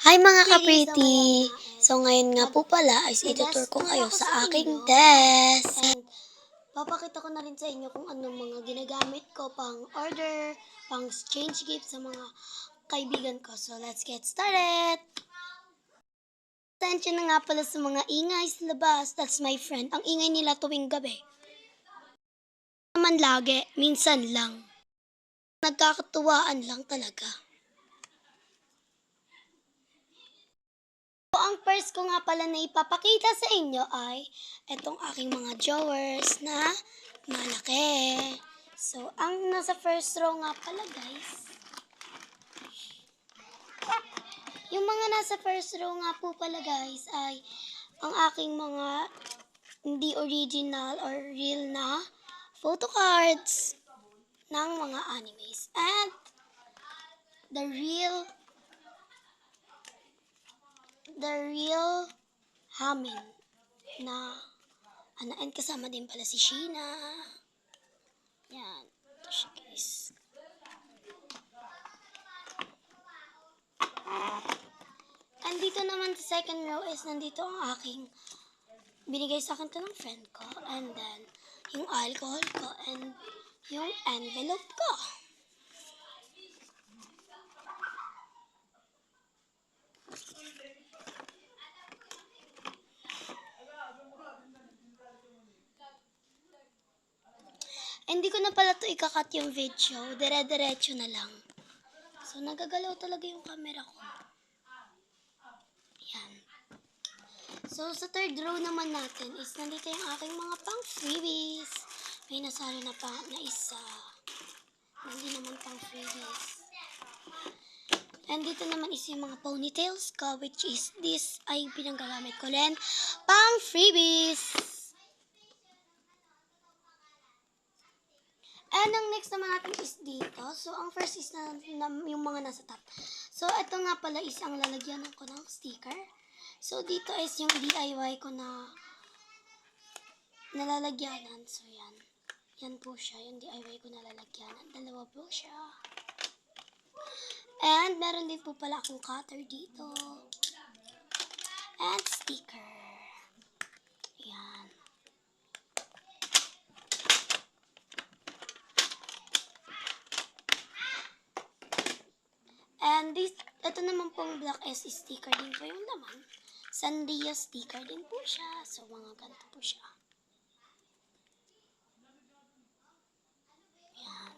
Hi mga ka-pretty! So ngayon nga po pala ay itutur ko kayo sa aking desk. And papakita ko na rin sa inyo kung anong mga ginagamit ko pang order, pang exchange gift sa mga kaibigan ko. So let's get started! Attention na nga pala sa mga ingay sa labas. That's my friend. Ang ingay nila tuwing gabi. Naman lagi, minsan lang. Nagkakatuwaan lang talaga. So, ang first ko nga pala na ipapakita sa inyo ay itong aking mga drawers na malaki. So, ang nasa first row nga pala guys, yung mga nasa first row nga po pala guys ay ang aking mga hindi original or real na photo cards ng mga animes. And the real Hamin na and kasama din pala si Sheena. Yan. Ito siya guys. And dito naman sa second row is nandito ang aking binigay sa akin to ng friend ko. And then, yung alcohol ko and yung envelope ko. Hindi ko na pala to ikakat yung video. Dire-diretso na lang. So, nagagalaw talaga yung camera ko. Yan. So, sa third row naman natin is nandito yung aking mga pang freebies. May nasali na pa na isa. Hindi naman pang freebies. And dito naman is yung mga ponytails ko, which is this ay pinanggagamit ko rin pang freebies. And ang next naman natin is dito. So, ang first is na yung mga nasa top. So, ito nga pala is ang lalagyanan ko ng sticker. So, dito is yung DIY ko na nalalagyanan. So, yan. Yan po siya. Yung DIY ko nalalagyanan. Dalawa po siya. And, meron din po pala akong cutter dito. And, sticker. Yan. And ito naman pong black S sticker din po yung laman. Sandia sticker din po siya. So, mga ganito po siya. Yan.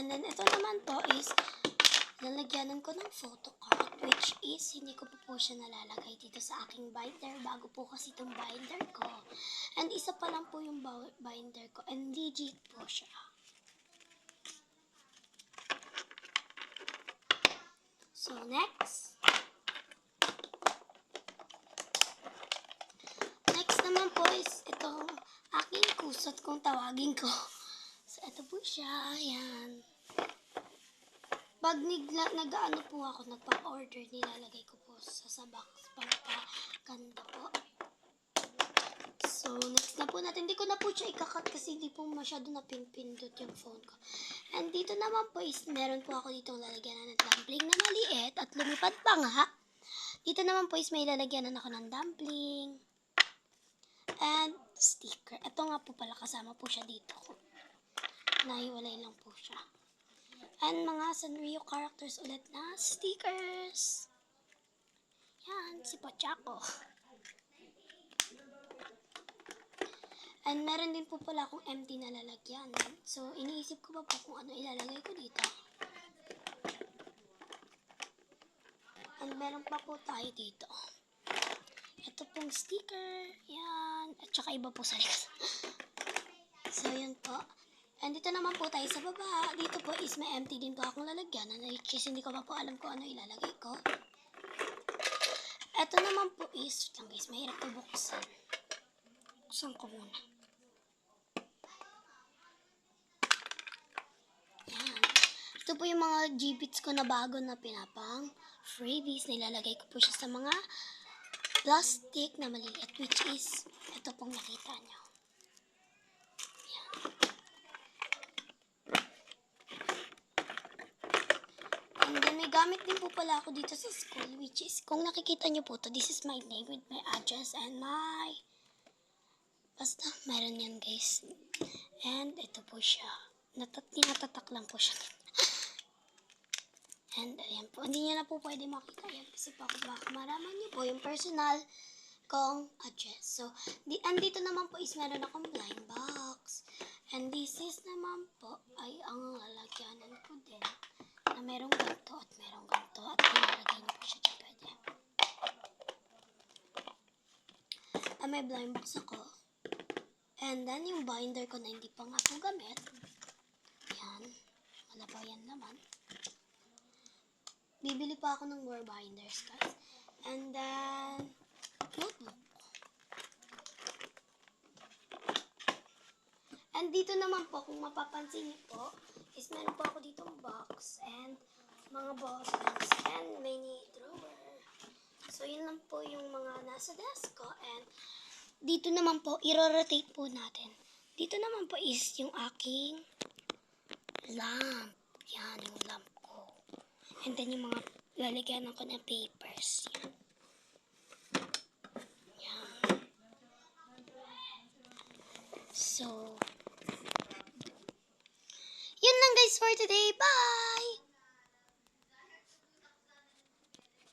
And then, ito naman po is lalagyanan ko ng photo card, which is hindi ko po siya nalalagay dito sa aking binder. Bago po kasi itong binder ko. And isa pa lang po yung binder ko. And legit po siya. So, next. Next naman po is itong aking kusot kung tawagin ko. So, ito po siya. Ayan. Pag nag-ano po ako, nagpa-order, nilalagay ko po sa box. Pangpaganda po. So, next na po natin. Hindi ko na po siya ikakat kasi hindi po masyado napinpindot yung phone ko. And dito naman po is meron po ako ditong lalagyanan ng dumpling na maliit at lumipad pa nga. Dito naman po is may lalagyanan ako ng dumpling and sticker. Ito nga po pala kasama po siya dito. Nahiwalay lang po siya. And mga Sanrio characters ulit na stickers. Yan, si Pochako. And meron din po pala akong empty na lalagyan. So, iniisip ko pa po kung ano ilalagay ko dito. And meron pa po tayo dito. Ito pong sticker. Yan. At saka iba po sa likod. So, yun po. And dito naman po tayo sa baba. Dito po is may empty din po akong lalagyan. Which is hindi ko pa po alam kung ano ilalagay ko. Ito naman po is, guys, mahirap po buksan. Buksan ko muna. Yan. Ito po yung mga G-bits ko na bago na pinapang freebies. Nilalagay ko po siya sa mga plastic na maliliit. Which is, ito pong nakita nyo. may gamit din po pala ako dito sa school, which is, kung nakikita niyo po to, this is my name with my address and my... Basta, meron yan guys. And ito po siya. Tinatatak lang po siya. And ayan po, hindi niya na po pwede makita yan kasi baka maraman niyo po yung personal kong address. So, andito naman po is meron akong blind box. And this is naman po ay ang lalagyanan ko din na merong ganito at merong ganito at ilalagay niyo po siya dyan pwede. May blind box ako. And then, yung binder ko na hindi pa nga po gamit. Yan. Wala pa yan naman. Bibili pa ako ng more binders, guys. And then, notebook. And dito naman po, kung mapapansin niyo po, is meron po ako ditong box and mga bottles and mini drawer. So, yun lang po yung mga nasa desk ko. And dito naman po, i-rotate po natin. Dito naman po is yung aking lamp. Yan, yung lamp ko. And then yung mga lalagyan ko ng papers. Yan. So, yun lang guys for today. Bye!